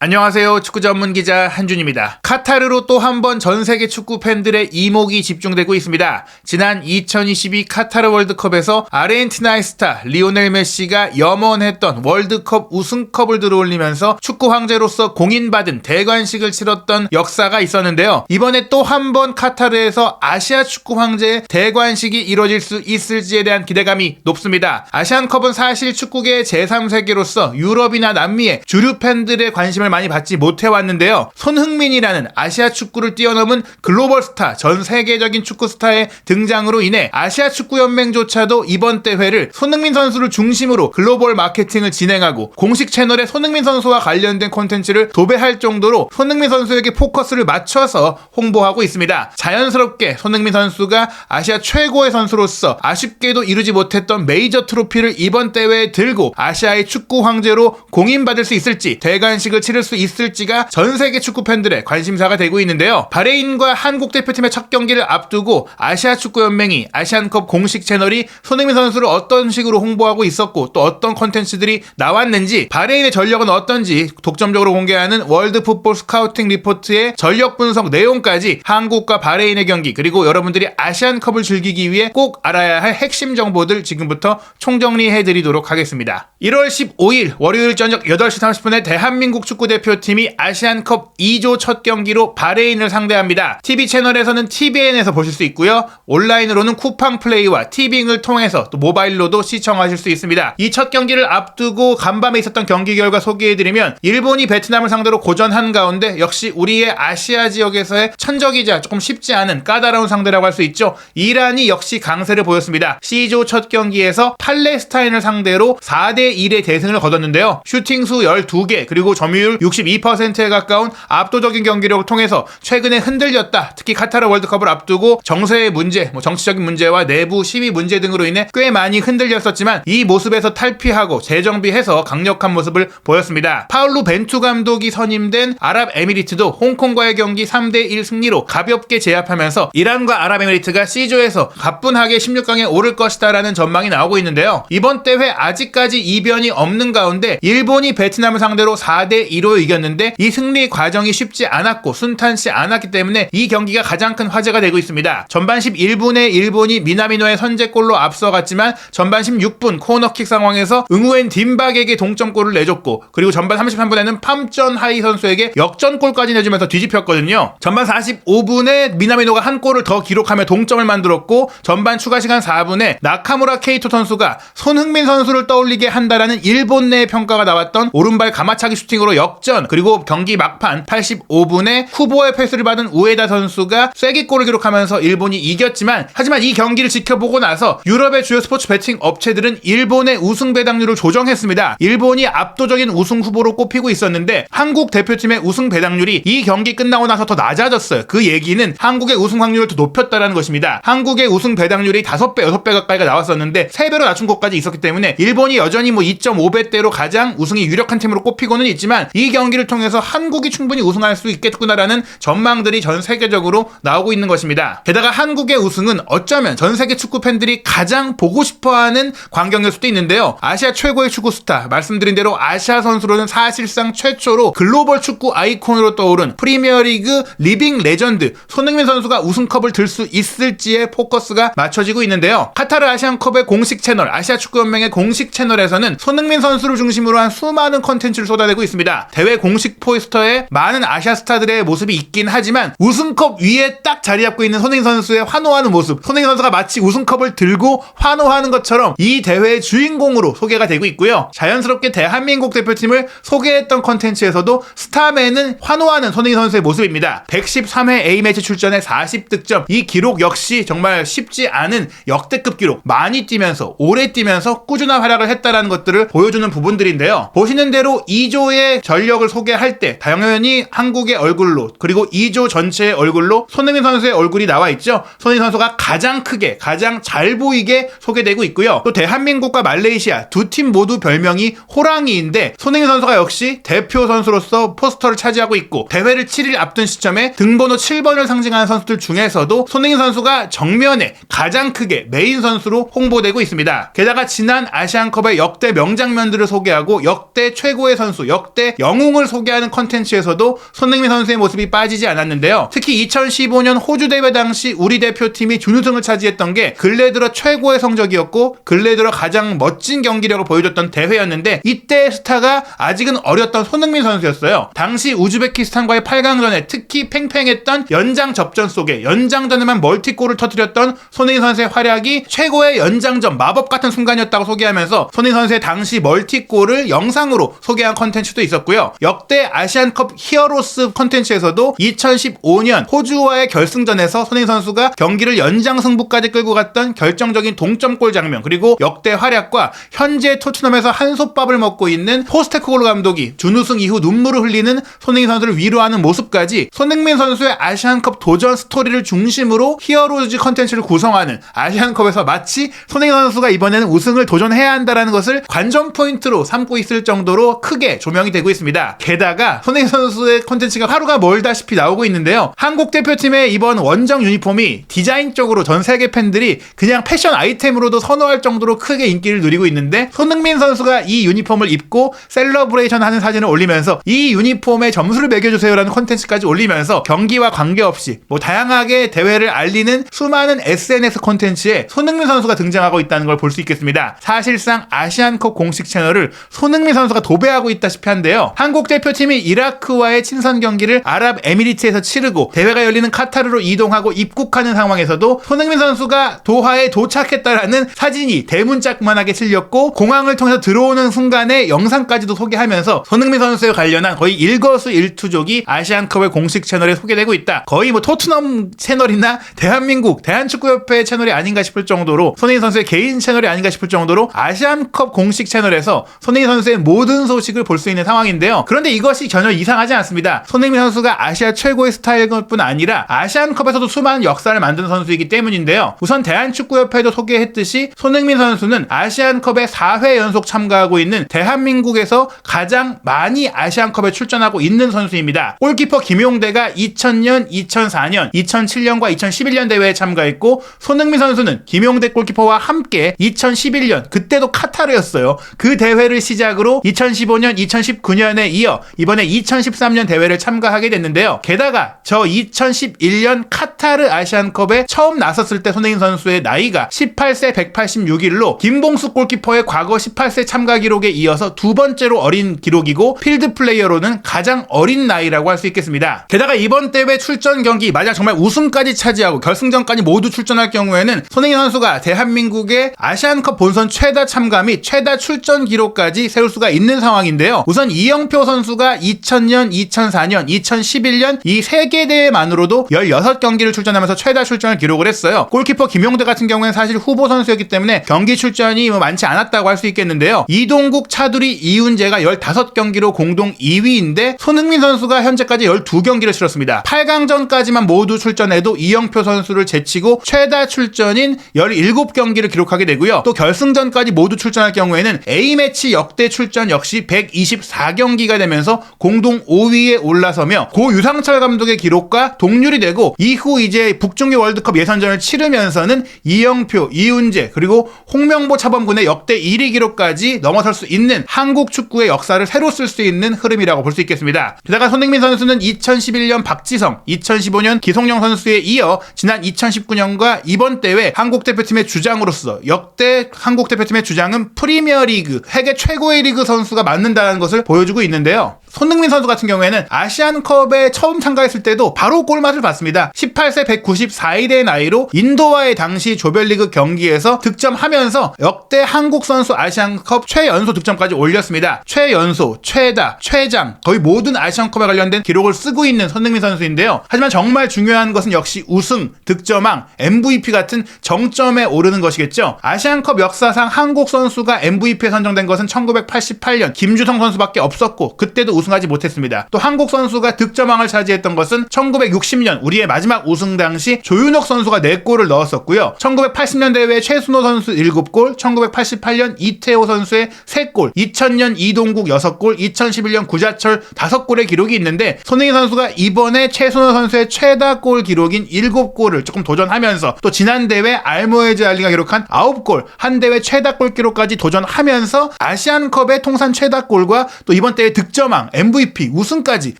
안녕하세요. 축구 전문 기자 한준입니다. 카타르로 또 한 번 전 세계 축구 팬들의 이목이 집중되고 있습니다. 지난 2022 카타르 월드컵에서 아르헨티나의 스타 리오넬 메시가 염원했던 월드컵 우승컵을 들어올리면서 축구 황제로서 공인받은 대관식을 치렀던 역사가 있었는데요. 이번에 또 한 번 카타르에서 아시아 축구 황제의 대관식이 이뤄질 수 있을지에 대한 기대감이 높습니다. 아시안컵은 사실 축구계의 제3세계로서 유럽이나 남미의 주류 팬들의 관심을 많이 받지 못해왔는데요. 손흥민이라는 아시아 축구를 뛰어넘은 글로벌 스타, 전 세계적인 축구 스타의 등장으로 인해 아시아 축구 연맹조차도 이번 대회를 손흥민 선수를 중심으로 글로벌 마케팅을 진행하고 공식 채널에 손흥민 선수와 관련된 콘텐츠를 도배할 정도로 손흥민 선수에게 포커스를 맞춰서 홍보하고 있습니다. 자연스럽게 손흥민 선수가 아시아 최고의 선수로서 아쉽게도 이루지 못했던 메이저 트로피를 이번 대회에 들고 아시아의 축구 황제로 공인받을 수 있을지, 대관식을 치를 수 있을지가 전 세계 축구 팬들의 관심사가 되고 있는데요. 바레인과 한국 대표팀의 첫 경기를 앞두고 아시아 축구 연맹이 아시안컵 공식 채널이 손흥민 선수를 어떤 식으로 홍보하고 있었고 또 어떤 콘텐츠들이 나왔는지, 바레인의 전력은 어떤지 독점적으로 공개하는 월드 풋볼 스카우팅 리포트의 전력 분석 내용까지 한국과 바레인의 경기, 그리고 여러분들이 아시안컵을 즐기기 위해 꼭 알아야 할 핵심 정보들 지금부터 총정리해드리도록 하겠습니다. 1월 15일 월요일 저녁 8시 30분에 대한민국 축구대표팀이 아시안컵 2조 첫 경기로 바레인을 상대합니다. TV 채널에서는 TVN에서 보실 수 있고요. 온라인으로는 쿠팡 플레이와 티빙을 통해서 또 모바일로도 시청하실 수 있습니다. 이 첫 경기를 앞두고 간밤에 있었던 경기 결과 소개해드리면, 일본이 베트남을 상대로 고전한 가운데 역시 우리의 아시아 지역에서의 천적이자 조금 쉽지 않은 까다로운 상대라고 할 수 있죠. 이란이 역시 강세를 보였습니다. C조 첫 경기에서 팔레스타인을 상대로 4대1의 대승을 거뒀는데요. 슈팅수 12개 그리고 점유율 62%에 가까운 압도적인 경기력을 통해서 최근에 흔들렸다. 특히 카타르 월드컵을 앞두고 정세의 문제, 정치적인 문제와 내부 시위 문제 등으로 인해 꽤 많이 흔들렸었지만 이 모습에서 탈피하고 재정비해서 강력한 모습을 보였습니다. 파울루 벤투 감독이 선임된 아랍에미리트도 홍콩과의 경기 3대1 승리로 가볍게 제압하면서 이란과 아랍에미리트가 C조에서 가뿐하게 16강에 오를 것이다 라는 전망이 나오고 있는데요. 이번 대회 아직까지 이변이 없는 가운데 일본이 베트남을 상대로 4대2로 이겼는데 이 승리 과정이 쉽지 않았고 순탄치 않았기 때문에 이 경기가 가장 큰 화제가 되고 있습니다. 전반 11분에 일본이 미나미노의 선제골로 앞서갔지만 전반 16분 코너킥 상황에서 응우엔 딘박에게 동점골을 내줬고, 그리고 전반 33분에는 팜전 하이 선수에게 역전골까지 내주면서 뒤집혔거든요. 전반 45분에 미나미노가 한 골을 더 기록하며 동점을 만들었고, 전반 추가 시간 4분에 나카무라 케이토 선수가 손흥민 선수를 떠올리게 한다라는 일본 내 평가가 나왔던 오른발 가마차기 슈팅으로 역전, 그리고 경기 막판 85분에 후보의 패스를 받은 우에다 선수가 쐐기골을 기록하면서 일본이 이겼지만, 하지만 이 경기를 지켜보고 나서 유럽의 주요 스포츠 베팅 업체들은 일본의 우승 배당률을 조정했습니다. 일본이 압도적인 우승 후보로 꼽히고 있었는데 한국 대표팀의 우승 배당률이 이 경기 끝나고 나서 더 낮아졌어요. 그 얘기는 한국의 우승 확률을 더 높였다라는 것입니다. 한국의 우승 배당률이 5배, 6배 가까이가 나왔었는데 3배로 낮춘 것까지 있었기 때문에 일본이 여전히 2.5배대로 가장 우승이 유력한 팀으로 꼽히고는 있지만 이 경기를 통해서 한국이 충분히 우승할 수 있겠구나라는 전망들이 전 세계적으로 나오고 있는 것입니다. 게다가 한국의 우승은 어쩌면 전 세계 축구 팬들이 가장 보고 싶어하는 광경일 수도 있는데요. 아시아 최고의 축구 스타, 말씀드린 대로 아시아 선수로는 사실상 최초로 글로벌 축구 아이콘으로 떠오른 프리미어리그 리빙 레전드 손흥민 선수가 우승컵을 들 수 있을지에 포커스가 맞춰지고 있는데요. 카타르 아시안컵의 공식 채널, 아시아 축구 연맹의 공식 채널에서는 손흥민 선수를 중심으로 한 수많은 컨텐츠를 쏟아내고 있습니다. 대회 공식 포스터에 많은 아시아 스타들의 모습이 있긴 하지만 우승컵 위에 딱 자리 잡고 있는 손흥민 선수의 환호하는 모습, 손흥민 선수가 마치 우승컵을 들고 환호하는 것처럼 이 대회의 주인공으로 소개가 되고 있고요. 자연스럽게 대한민국 대표팀을 소개했던 컨텐츠에서도 스타맨은 환호하는 손흥민 선수의 모습입니다. 113회 A매치 출전에 40득점, 이 기록 역시 정말 쉽지 않은 역대급 기록, 많이 뛰면서 오래 뛰면서 꾸준한 활약을 했다라는 것들을 보여주는 부분들인데요. 보시는 대로 2조의 전력을 소개할 때 당연히 한국의 얼굴로, 그리고 2조 전체의 얼굴로 손흥민 선수의 얼굴이 나와 있죠. 손흥민 선수가 가장 크게, 가장 잘 보이게 소개되고 있고요. 또 대한민국과 말레이시아 두 팀 모두 별명이 호랑이인데 손흥민 선수가 역시 대표 선수로서 포스터를 차지하고 있고, 대회를 7일 앞둔 시점에 등번호 7번을 상징하는 선수들 중에서도 손흥민 선수가 정면에 가장 크게 메인 선수로 홍보되고 있습니다. 게다가 지난 아시안컵의 역대 명장면들을 소개하고 역대 최고의 선수, 역대 영웅을 소개하는 컨텐츠에서도 손흥민 선수의 모습이 빠지지 않았는데요. 특히 2015년 호주 대회 당시 우리 대표팀이 준우승을 차지했던 게 근래 들어 최고의 성적이었고 근래 들어 가장 멋진 경기력을 보여줬던 대회였는데 이때의 스타가 아직은 어렸던 손흥민 선수였어요. 당시 우즈베키스탄과의 8강전에 특히 팽팽했던 연장 접전 속에 연장전에만 멀티골을 터뜨렸던 손흥민 선수의 활약이 최고의 연장전 마법 같은 순간이었다고 소개하면서 손흥민 선수의 당시 멀티골을 영상으로 소개한 컨텐츠도 있었고요. 역대 아시안컵 히어로스 컨텐츠에서도 2015년 호주와의 결승전에서 손흥민 선수가 경기를 연장 승부까지 끌고 갔던 결정적인 동점골 장면, 그리고 역대 활약과 현재 토트넘에서 한솥밥을 먹고 있는 포스테코글루 감독이 준우승 이후 눈물을 흘리는 손흥민 선수를 위로하는 모습까지 손흥민 선수의 아시안컵 도전 스토리를 중심으로 히어로즈 컨텐츠를 구성하는 아시안컵에서 마치 손흥민 선수가 이번에는 우승을 도전해야 한다라는 것을 관전 포인트로 삼고 있을 정도로 크게 조명이 되고 있습니다. 게다가 손흥민 선수의 컨텐츠가 하루가 멀다시피 나오고 있는데요. 한국 대표팀의 이번 원정 유니폼이 디자인적으로 전 세계 팬들이 그냥 패션 아이템으로도 선호할 정도로 크게 인기를 누리고 있는데 손흥민 선수가 이 유니폼을 입고 셀러브레이션 하는 사진을 올리면서 이 유니폼에 점수를 매겨주세요라는 컨텐츠까지 올리면서 경기와 관계없이 다양하게 대회를 알리는 수많은 SNS 콘텐츠에 손흥민 선수가 등장하고 있다는 걸 볼 수 있겠습니다. 사실상 아시안컵 공식 채널을 손흥민 선수가 도배하고 있다시피 한데요. 한국 대표팀이 이라크와의 친선 경기를 아랍에미리트에서 치르고 대회가 열리는 카타르로 이동하고 입국하는 상황에서도 손흥민 선수가 도하에 도착했다라는 사진이 대문짝만하게 실렸고 공항을 통해서 들어오는 순간에 영상까지도 소개하면서 손흥민 선수에 관련한 거의 일거수일투족이 아시안컵의 공식 채널에 소개되고 있다. 거의 토트넘 채널이나 대한민국 대한축구협회 채널이 아닌가 싶을 정도로 손흥민 선수의 개인 채널이 아닌가 싶을 정도로 아시안컵 공식 채널에서 손흥민 선수의 모든 소식을 볼 수 있는 상황인데요. 그런데 이것이 전혀 이상하지 않습니다. 손흥민 선수가 아시아 최고의 스타일 것뿐 아니라 아시안컵에서도 수많은 역사를 만든 선수이기 때문인데요. 우선 대한축구협회도 소개했듯이 손흥민 선수는 아시안컵에 4회 연속 참가하고 있는 대한민국에서 가장 많이 아시안컵에 출전하고 있는 선수입니다. 골키퍼 김용대가 2000년, 2004년, 2007년과 2011년 대회에 참가했고 손흥민 선수는 김용대 골키퍼와 함께 2011년, 그때도 카타르였어요. 그 대회를 시작으로 2015년, 2019년에 이어 이번에 2013년 대회를 참가하게 됐는데요. 게다가 저 2011년 카타르 아시안컵에 처음 나섰을 때 손흥민 선수의 나이가 18세 186일로 김봉수 골키퍼의 과거 18세 참가 기록에 이어서 두 번째로 어린 기록이고 필드 플레이어로는 가장 어린 나이라고 할 수 있겠습니다. 게다가 이번 대회 출전 경기 만약 정말 우승까지 차지하고 결승전까지 모두 출전할 경우에는 손흥민 선수가 대한민국의 아시안컵 본선 최다 참가 및 최다 출전 기록까지 세울 수가 있는 상황인데요. 우선 이영표 선수가 2000년, 2004년, 2011년 이 3개 대회만으로도 16경기를 출전하면서 최다 출전을 기록을 했어요. 골키퍼 김용대 같은 경우에는 사실 후보 선수였기 때문에 경기 출전이 많지 않았다고 할 수 있겠는데요. 이동국, 차두리, 이훈재가 15경기로 공동 2위인데 손흥민 선수가 현재까지 12경기를 치렀습니다. 8강전까지만 모두 출전해도 이영표 선수를 제치고 최다 출전인 17경기를 기록하게 되고요. 또 결승전까지 모두 출전할 경우에는 A매치 역대 출전 역시 124경기가 되면서 공동 5위에 올라서며 고 유상철 감독의 기록과 동률이 되고 이후 이제 북중미 월드컵 예선전을 치르면서는 이영표, 이훈재 그리고 홍명보 차범근의 역대 1위 기록까지 넘어설 수 있는 한국 축구의 역사를 새로 쓸 수 있는 흐름이라고 볼 수 있겠습니다. 게다가 손흥민 선수는 2011년 박지성, 2015년 기성용 선수에 이어 지난 2019년과 이번 대회 한국 대표팀의 주장으로서 역대 한국 대표팀의 주장은 프리미어리그, 세계 최고의 리그 선수가 맞는다는 것을 보여주고 있는데요. 손흥민 선수 같은 경우에는 아시안컵에 처음 참가했을 때도 바로 골맛을 봤습니다. 18세 194일의 나이로 인도와의 당시 조별리그 경기에서 득점하면서 역대 한국 선수 아시안컵 최연소 득점까지 올렸습니다. 최연소, 최다, 최장 거의 모든 아시안컵에 관련된 기록을 쓰고 있는 손흥민 선수인데요. 하지만 정말 중요한 것은 역시 우승, 득점왕, MVP 같은 정점에 오르는 것이겠죠. 아시안컵 역사상 한국 선수가 MVP에 선정된 것은 1988년 김주성 선수밖에 없었고 그때도 우승하지 못했습니다. 또 한국 선수가 득점왕을 차지했던 것은 1960년 우리의 마지막 우승 당시 조윤옥 선수가 4골을 넣었었고요. 1980년 대회 최순호 선수 7골, 1988년 이태호 선수의 3골, 2000년 이동국 6골, 2011년 구자철 5골의 기록이 있는데 손흥민 선수가 이번에 최순호 선수의 최다 골 기록인 7골을 조금 도전하면서 또 지난 대회 알모에즈 알리가 기록한 9골, 한 대회 최다 골 기록까지 도전하면서 아시안컵의 통산 최다 골과 또 이번 대회 득점왕 수상, MVP, 우승까지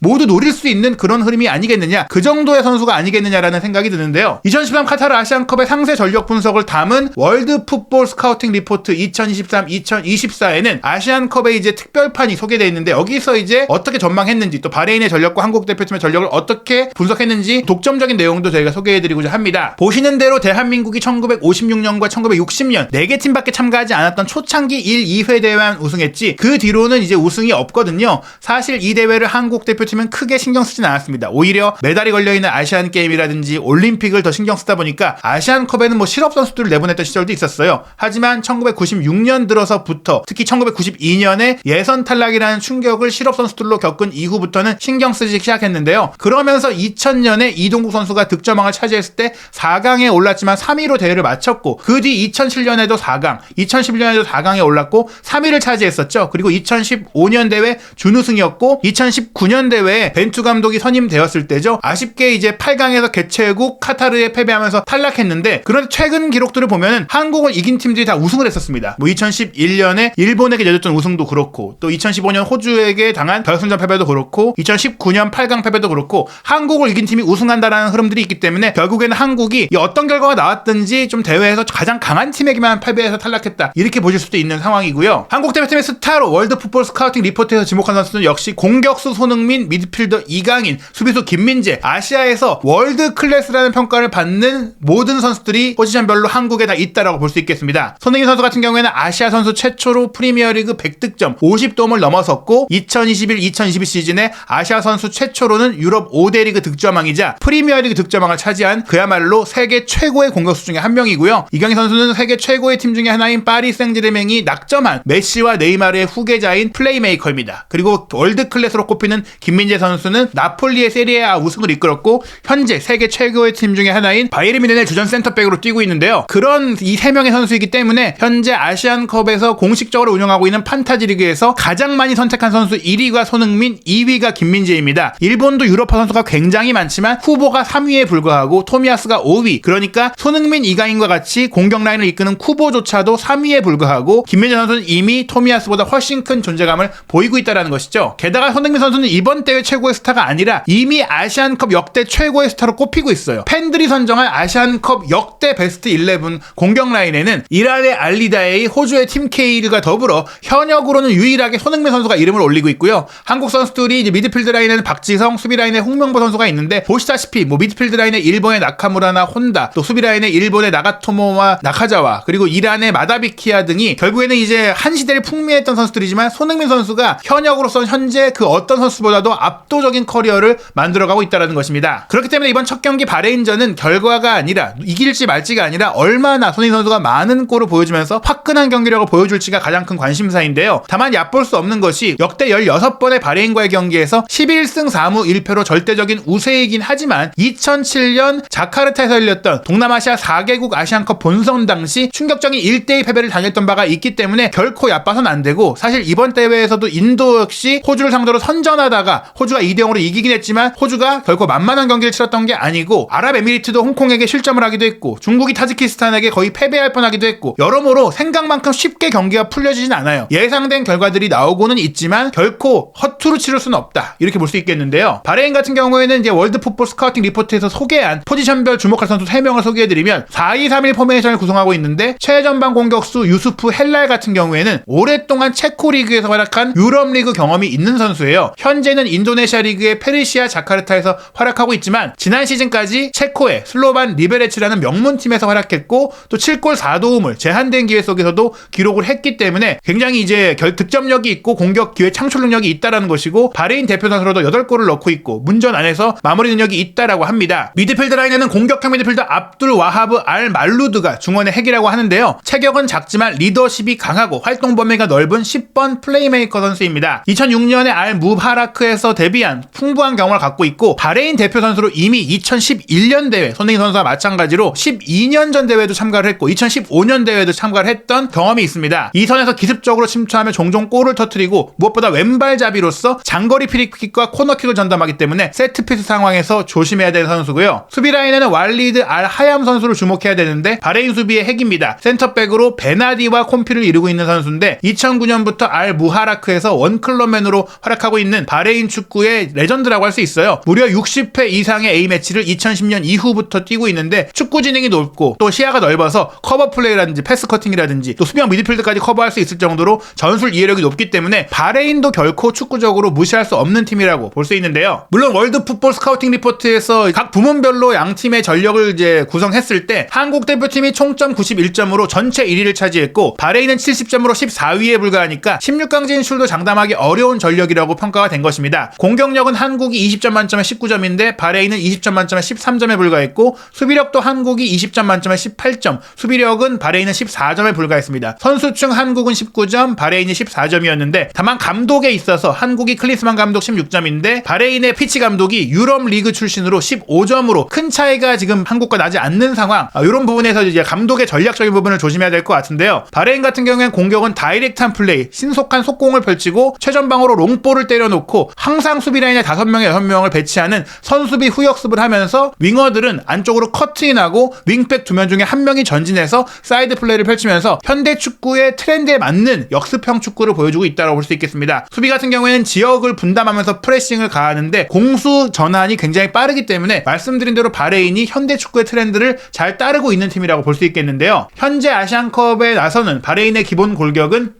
모두 노릴 수 있는 그런 흐름이 아니겠느냐, 그 정도의 선수가 아니겠느냐라는 생각이 드는데요. 2013 카타르 아시안컵의 상세 전력 분석을 담은 월드 풋볼 스카우팅 리포트 2023-2024에는 아시안컵의 이제 특별판이 소개되어 있는데, 여기서 이제 어떻게 전망했는지, 또 바레인의 전력과 한국 대표팀의 전력을 어떻게 분석했는지 독점적인 내용도 저희가 소개해드리고자 합니다. 보시는 대로 대한민국이 1956년과 1960년 4개 팀밖에 참가하지 않았던 초창기 1, 2회 대회만 우승했지, 그 뒤로는 이제 우승이 없거든요. 사실 이 대회를 한국 대표팀은 크게 신경 쓰진 않았습니다. 오히려 메달이 걸려있는 아시안 게임이라든지 올림픽을 더 신경 쓰다 보니까 아시안컵에는 뭐 실업 선수들을 내보냈던 시절도 있었어요. 하지만 1996년 들어서부터, 특히 1992년에 예선 탈락이라는 충격을 실업 선수들로 겪은 이후부터는 신경 쓰기 시작했는데요. 그러면서 2000년에 이동국 선수가 득점왕을 차지했을 때 4강에 올랐지만 3위로 대회를 마쳤고, 그 뒤 2007년에도 4강, 2011년에도 4강에 올랐고 3위를 차지했었죠. 그리고 2015년 대회 준우승이었고, 2019년 대회에 벤투 감독이 선임되었을 때죠. 아쉽게 이제 8강에서 개최국 카타르에 패배하면서 탈락했는데, 그런데 최근 기록들을 보면은 한국을 이긴 팀들이 다 우승을 했었습니다. 뭐 2011년에 일본에게 내줬던 우승도 그렇고, 또 2015년 호주에게 당한 결승전 패배도 그렇고, 2019년 8강 패배도 그렇고, 한국을 이긴 팀이 우승한다라는 흐름들이 있기 때문에 결국에는 한국이 어떤 결과가 나왔든지 좀 대회에서 가장 강한 팀에게만 패배해서 탈락했다, 이렇게 보실 수도 있는 상황이고요. 한국 대표팀의 스타로 월드 풋볼 스카우팅 리포트에서 지목한 선수는 역시 공격수 손흥민, 미드필더 이강인, 수비수 김민재, 아시아에서 월드 클래스라는 평가를 받는 모든 선수들이 포지션별로 한국에 다 있다라고 볼 수 있겠습니다. 손흥민 선수 같은 경우에는 아시아 선수 최초로 프리미어리그 100득점 50도움을 넘어섰고, 2021-2022 시즌에 아시아 선수 최초로는 유럽 5대 리그 득점왕이자 프리미어리그 득점왕을 차지한 그야말로 세계 최고의 공격수 중에 한 명이고요. 이강인 선수는 세계 최고의 팀 중에 하나인 파리 생제르맹이 낙점한 메시와 네이마르의 후계자인 플레이메이커입니다. 그리고 월드 클래스로 꼽히는 김민재 선수는 나폴리의 세리에A 우승을 이끌었고, 현재 세계 최고의 팀 중에 하나인 바이에른 뮌헨의 주전 센터백으로 뛰고 있는데요. 그런 이 3명의 선수이기 때문에 현재 아시안컵에서 공식적으로 운영하고 있는 판타지 리그에서 가장 많이 선택한 선수 1위가 손흥민, 2위가 김민재입니다. 일본도 유럽파 선수가 굉장히 많지만 후보가 3위에 불과하고 토미야스가 5위, 그러니까 손흥민, 이강인과 같이 공격 라인을 이끄는 쿠보조차도 3위에 불과하고, 김민재 선수는 이미 토미야스보다 훨씬 큰 존재감을 보이고 있다는 것이죠. 게다가 손흥민 선수는 이번 대회 최고의 스타가 아니라 이미 아시안컵 역대 최고의 스타로 꼽히고 있어요. 팬들이 선정한 아시안컵 역대 베스트 11 공격 라인에는 이란의 알리다에이, 호주의 팀 케일과 더불어 현역으로는 유일하게 손흥민 선수가 이름을 올리고 있고요. 한국 선수들이 이제 미드필드 라인에는 박지성, 수비 라인에 홍명보 선수가 있는데, 보시다시피 뭐 미드필드 라인에 일본의 나카무라나 혼다, 또 수비 라인에 일본의 나가토모와 나카자와, 그리고 이란의 마다비키아 등이 결국에는 이제 한 시대를 풍미했던 선수들이지만, 손흥민 선수가 현역으로서 현재 그 어떤 선수보다도 압도적인 커리어를 만들어가고 있다는 것입니다. 그렇기 때문에 이번 첫 경기 바레인전은 결과가 아니라, 이길지 말지가 아니라 얼마나 손흥민 선수가 많은 골을 보여주면서 화끈한 경기력을 보여줄지가 가장 큰 관심사인데요. 다만 얕볼 수 없는 것이 역대 16번의 바레인과의 경기에서 11승 4무 1패로 절대적인 우세이긴 하지만, 2007년 자카르타에서 열렸던 동남아시아 4개국 아시안컵 본선 당시 충격적인 1대2 패배를 당했던 바가 있기 때문에 결코 얕봐선 안 되고, 사실 이번 대회에서도 인도 역시 호주를 상대로 선전하다가 호주가 2대0으로 이기긴 했지만, 호주가 결코 만만한 경기를 치렀던 게 아니고, 아랍에미리트도 홍콩에게 실점을 하기도 했고, 중국이 타지키스탄에게 거의 패배할 뻔하기도 했고, 여러모로 생각만큼 쉽게 경기가 풀려지진 않아요. 예상된 결과들이 나오고는 있지만 결코 허투루 치를 수는 없다, 이렇게 볼 수 있겠는데요. 바레인 같은 경우에는 이제 월드 풋볼 스카우팅 리포트에서 소개한 포지션별 주목할 선수 3명을 소개해드리면, 4-2-3-1 포메이션을 구성하고 있는데, 최전방 공격수 유수프 헬랄 같은 경우에는 오랫동안 체코 리그에서 활약한 유럽 리그 경험이 있는 선수예요. 현재는 인도네시아 리그의 페르시아 자카르타에서 활약하고 있지만, 지난 시즌까지 체코의 슬로반 리베레츠라는 명문팀에서 활약했고, 또 7골 4도움을 제한된 기회 속에서도 기록을 했기 때문에 굉장히 이제 득점력이 있고 공격 기회 창출 능력이 있다라는 것이고, 바레인 대표 선수로도 8골을 넣고 있고 문전 안에서 마무리 능력이 있다라고 합니다. 미드필드 라인에는 공격형 미드필더 압둘 와하브 알 말루드가 중원의 핵이라고 하는데요. 체격은 작지만 리더십이 강하고 활동 범위가 넓은 10번 플레이메이커 선수입니다. 2006년에 알 무바라크에서 데뷔한 풍부한 경험을 갖고 있고, 바레인 대표 선수로 이미 2011년 대회, 손흥민 선수와 마찬가지로 12년 전 대회도 참가를 했고 2015년 대회도 참가를 했던 경험이 있습니다. 이 선에서 기습적으로 침투하며 종종 골을 터뜨리고, 무엇보다 왼발잡이로서 장거리 프리킥과 코너킥을 전담하기 때문에 세트피스 상황에서 조심해야 되는 선수고요. 수비 라인에는 왈리드 알 하얌 선수를 주목해야 되는데, 바레인 수비의 핵입니다. 센터백으로 베나디와 콤피를 이루고 있는 선수인데, 2009년부터 알 무하라크에서 원클럽맨으로 선수로 활약하고 있는 바레인 축구의 레전드라고 할 수 있어요. 무려 60회 이상의 A매치를 2010년 이후부터 뛰고 있는데 축구 지능이 높고 또 시야가 넓어서 커버 플레이라든지 패스 커팅이라든지 또 수비형 미드필드까지 커버할 수 있을 정도로 전술 이해력이 높기 때문에 바레인도 결코 축구적으로 무시할 수 없는 팀이라고 볼 수 있는데요. 물론 월드 풋볼 스카우팅 리포트에서 각 부문별로 양 팀의 전력을 이제 구성했을 때 한국 대표팀이 총점 91점으로 전체 1위를 차지했고 바레인은 70점으로 14위에 불과하니까 16강 진출도 장담하기 어려운 전력이라고 평가가 된 것입니다. 공격력은 한국이 20점 만점에 19점인데 바레인은 20점 만점에 13점에 불과했고 수비력도 한국이 20점 만점에 18점, 수비력은 바레인은 14점에 불과했습니다. 선수층 한국은 19점, 바레인이 14점이었는데 다만 감독에 있어서 한국이 클린스만 감독 16점인데 바레인의 피치 감독이 유럽 리그 출신으로 15점으로 큰 차이가 지금 한국과 나지 않는 상황. 이런 부분에서 이제 감독의 전략적인 부분을 조심해야 될 것 같은데요. 바레인 같은 경우에는 공격은 다이렉트한 플레이, 신속한 속공을 펼치고 최전방으로 롱볼을 때려놓고 항상 수비라인에 5명에 6명을 배치하는 선수비 후역습을 하면서 윙어들은 안쪽으로 커트인하고 윙백 2명 중에 1명이 전진해서 사이드 플레이를 펼치면서 현대 축구의 트렌드에 맞는 역습형 축구를 보여주고 있다고 볼 수 있겠습니다. 수비 같은 경우에는 지역을 분담하면서 프레싱을 가하는데 공수 전환이 굉장히 빠르기 때문에 말씀드린 대로 바레인이 현대 축구의 트렌드를 잘 따르고 있는 팀이라고 볼 수 있겠는데요. 현재 아시안컵에 나서는 바레인의 기본 골격은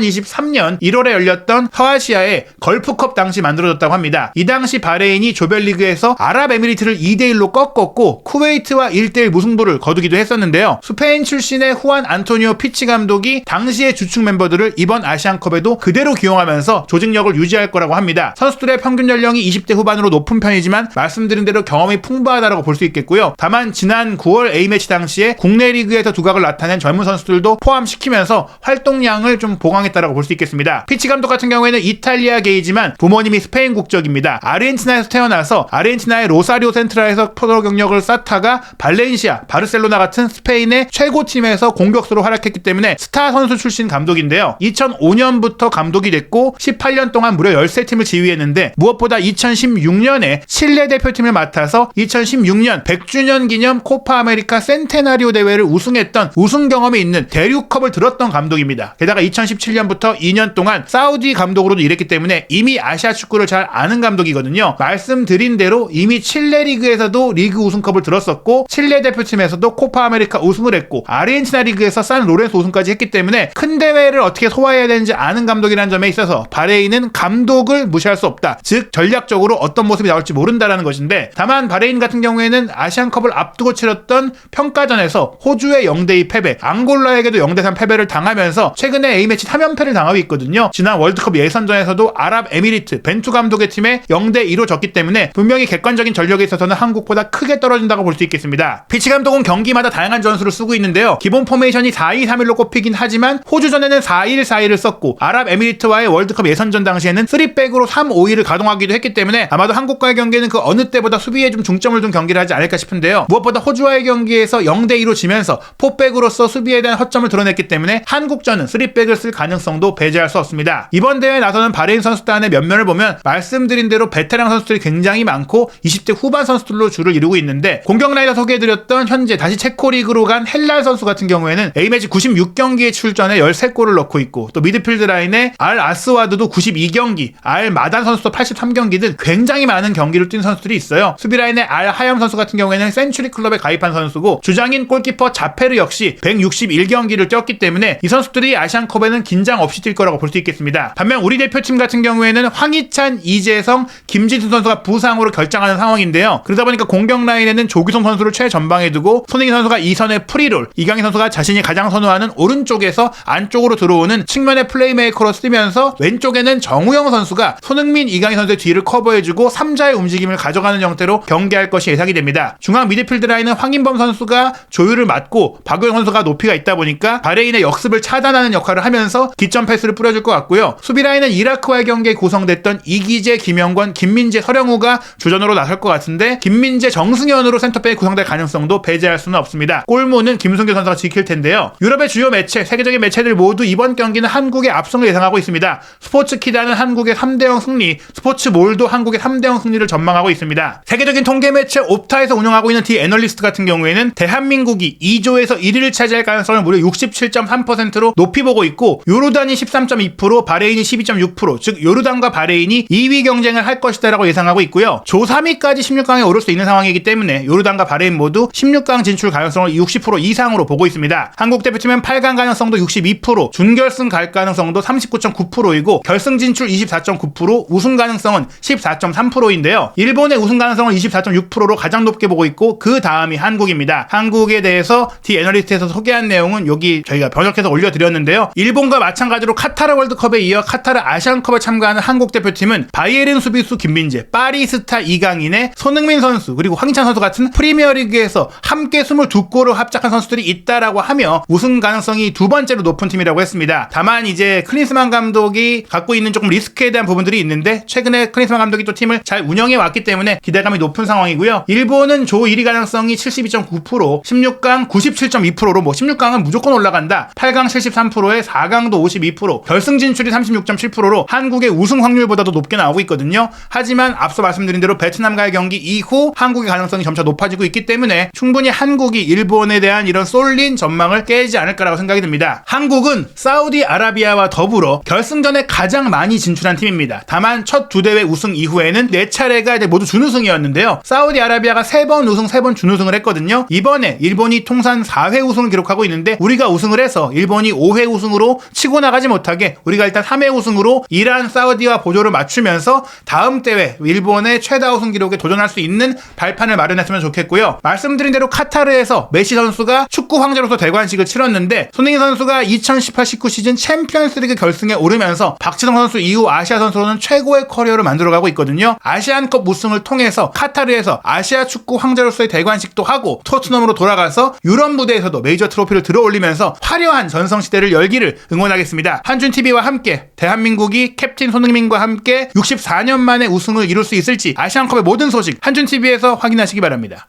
2023년 1월에 열렸던 서아시아의 걸프컵 당시 만들어졌다고 합니다. 이 당시 바레인이 조별리그에서 아랍에미리트를 2대1로 꺾었고 쿠웨이트와 1대1 무승부를 거두기도 했었는데요. 스페인 출신의 후안 안토니오 피치 감독이 당시의 주축 멤버들을 이번 아시안컵에도 그대로 기용하면서 조직력을 유지할 거라고 합니다. 선수들의 평균 연령이 20대 후반으로 높은 편이지만 말씀드린 대로 경험이 풍부하다고 볼 수 있겠고요. 다만 지난 9월 A매치 당시에 국내 리그에서 두각을 나타낸 젊은 선수들도 포함시키면서 활동량을 좀 보강했다고 볼 수 있겠습니다. 피치 감독 같은 경우에는 이탈리아계이지만 부모님이 스페인 국적입니다. 아르헨티나에서 태어나서 아르헨티나의 로사리오 센트랄에서 프로 경력을 쌓다가 발렌시아, 바르셀로나 같은 스페인의 최고팀에서 공격수로 활약했기 때문에 스타 선수 출신 감독인데요. 2005년부터 감독이 됐고 18년 동안 무려 13팀을 지휘했는데 무엇보다 2016년에 칠레 대표팀을 맡아서 2016년 100주년 기념 코파 아메리카 센테나리오 대회를 우승했던 우승 경험이 있는 대륙컵을 들었던 감독입니다. 게다가 2017년부터 2년 동안 사우디 감독으로도 일했기 때문에 이미 아시아 축구를 잘 아는 감독이거든요. 말씀드린 대로 이미 칠레 리그에서도 리그 우승컵을 들었었고 칠레 대표팀에서도 코파 아메리카 우승을 했고 아르헨티나 리그에서 산 로렌스 우승까지 했기 때문에 큰 대회를 어떻게 소화해야 되는지 아는 감독이라는 점에 있어서 바레인은 감독을 무시할 수 없다. 즉 전략적으로 어떤 모습이 나올지 모른다라는 것인데 다만 바레인 같은 경우에는 아시안컵을 앞두고 치렀던 평가전에서 호주의 0대2 패배, 앙골라에게도 0대3 패배를 당하면서 최근에 A매치 3연패를 당하고 있거든요. 지난 월드컵 예선전에서도 아랍에미리트 벤투 감독의 팀에 0대2로 졌기 때문에 분명히 객관적인 전력에 있어서는 한국보다 크게 떨어진다고 볼 수 있겠습니다. 피치 감독은 경기마다 다양한 전술을 쓰고 있는데요. 기본 포메이션이 4-2-3-1로 꼽히긴 하지만 호주전에는 4-1-4-1을 썼고 아랍에미리트와의 월드컵 예선전 당시에는 3백으로 3-5-2를 가동하기도 했기 때문에 아마도 한국과의 경기는 그 어느 때보다 수비에 좀 중점을 둔 경기를 하지 않을까 싶은데요. 무엇보다 호주와의 경기에서 0대2로 지면서 4백으로서 수비에 대한 허점을 드러냈기 때문에 한국전은 3백을 쓸 가능성도 배제할 수 없습니다. 이번 대회에 나서는 바레인 선수단의 면면을 보면 말씀드린 대로 베테랑 선수들이 굉장히 많고 20대 후반 선수들로 주를 이루고 있는데 공격 라인에서 소개해드렸던 현재 다시 체코 리그로 간 헬랄 선수 같은 경우에는 A매치 96경기에 출전해 13골을 넣고 있고 또 미드필드 라인에 알 아스와드도 92경기, 알 마단 선수도 83경기 등 굉장히 많은 경기를 뛴 선수들이 있어요. 수비 라인에 알 하염 선수 같은 경우에는 센츄리 클럽에 가입한 선수고 주장인 골키퍼 자페르 역시 161경기를 뛰었기 때문에 이 선수들이 아시안컵에는 긴장 없이 뛸 거라고 볼 수 있겠습니다. 반면 우리 대표팀 같은 경우에는 황희찬, 이재성, 김진수 선수가 부상으로 결장하는 상황인데요. 그러다 보니까 공격 라인에는 조규성 선수를 최전방에 두고 손흥민 선수가 2선의 프리롤, 이강인 선수가 자신이 가장 선호하는 오른쪽에서 안쪽으로 들어오는 측면의 플레이메이커로 쓰면서 왼쪽에는 정우영 선수가 손흥민, 이강인 선수의 뒤를 커버해주고 3자의 움직임을 가져가는 형태로 경기할 것이 예상이 됩니다. 중앙 미드필드 라인은 황인범 선수가 조율을 맡고 박우영 선수가 높이가 있다 보니까 바레인의 역습을 차단하는 역할을 하면서 기점 패스를 뿌려줄 것 같고요. 수비 라인은 이라크와의 경기에 구성됐던 이기재, 김영권, 김민재, 서령우가 주전으로 나설 것 같은데 김민재, 정승현으로 센터백이 구성될 가능성도 배제할 수는 없습니다. 골문은 김승규 선수가 지킬 텐데요. 유럽의 주요 매체, 세계적인 매체들 모두 이번 경기는 한국의 압승을 예상하고 있습니다. 스포츠키다는 한국의 3대0 승리, 스포츠몰도 한국의 3대0 승리를 전망하고 있습니다. 세계적인 통계 매체 옵타에서 운영하고 있는 디 애널리스트 같은 경우에는 대한민국이 2조에서 1위를 차지할 가능성을 무려 67.3%로 높이 보고 있고 요르단이 13.2%, 바레인이 12.6%, 앞으로 즉 요르단과 바레인이 2위 경쟁을 할 것이다라고 예상하고 있고요. 조 3위까지 16강에 오를 수 있는 상황이기 때문에 요르단과 바레인 모두 16강 진출 가능성을 60% 이상으로 보고 있습니다. 한국 대표팀은 8강 가능성도 62%, 준결승 갈 가능성도 39.9%이고 결승 진출 24.9%, 우승 가능성은 14.3%인데요. 일본의 우승 가능성을 24.6%로 가장 높게 보고 있고 그 다음이 한국입니다. 한국에 대해서 디 애널리스트에서 소개한 내용은 여기 저희가 번역해서 올려드렸는데요. 일본과 마찬가지로 카타르 월드컵에 이어 카타르 아시안컵에 참가하는 한국 대표팀은 바이에른 수비수 김민재, 파리스타 이강인의 손흥민 선수 그리고 황희찬 선수 같은 프리미어리그에서 함께 22골을 합작한 선수들이 있다라고 하며 우승 가능성이 두 번째로 높은 팀이라고 했습니다. 다만 이제 클린스만 감독이 갖고 있는 조금 리스크에 대한 부분들이 있는데 최근에 클린스만 감독이 또 팀을 잘 운영해 왔기 때문에 기대감이 높은 상황이고요. 일본은 조 1위 가능성이 72.9%, 16강 97.2%로 뭐 16강은 무조건 올라간다. 8강 73%에 4강도 52%, 결승 진출이 36.7%로 한국의 우승 확률보다도 높게 나오고 있거든요. 하지만 앞서 말씀드린 대로 베트남과의 경기 이후 한국의 가능성이 점차 높아지고 있기 때문에 충분히 한국이 일본에 대한 이런 쏠린 전망을 깨지 않을 거라고 생각이 듭니다. 한국은 사우디아라비아와 더불어 결승전에 가장 많이 진출한 팀입니다. 다만 첫 두 대회 우승 이후에는 4차례가 이제 모두 준우승이었는데요. 사우디아라비아가 3번 우승, 3번 준우승을 했거든요. 이번에 일본이 통산 4회 우승을 기록하고 있는데 우리가 우승을 해서 일본이 5회 우승으로 치고 나가지 못하게 우리가 일단 3회 우승으로 이란, 사우디와 보조를 맞추면서 다음 대회 일본의 최다 우승 기록에 도전할 수 있는 발판을 마련했으면 좋겠고요. 말씀드린 대로 카타르에서 메시 선수가 축구 황제로서 대관식을 치렀는데 손흥민 선수가 2018-19 시즌 챔피언스리그 결승에 오르면서 박지성 선수 이후 아시아 선수로는 최고의 커리어를 만들어가고 있거든요. 아시안컵 우승을 통해서 카타르에서 아시아 축구 황제로서의 대관식도 하고 토트넘으로 돌아가서 유럽 무대에서도 메이저 트로피를 들어올리면서 화려한 전성시대를 열기를 응원하겠습니다. 한준TV와 함께 대한민국이 캡틴 손흥민과 함께 64년 만에 우승을 이룰 수 있을지 아시안컵의 모든 소식 한준TV에서 확인하시기 바랍니다.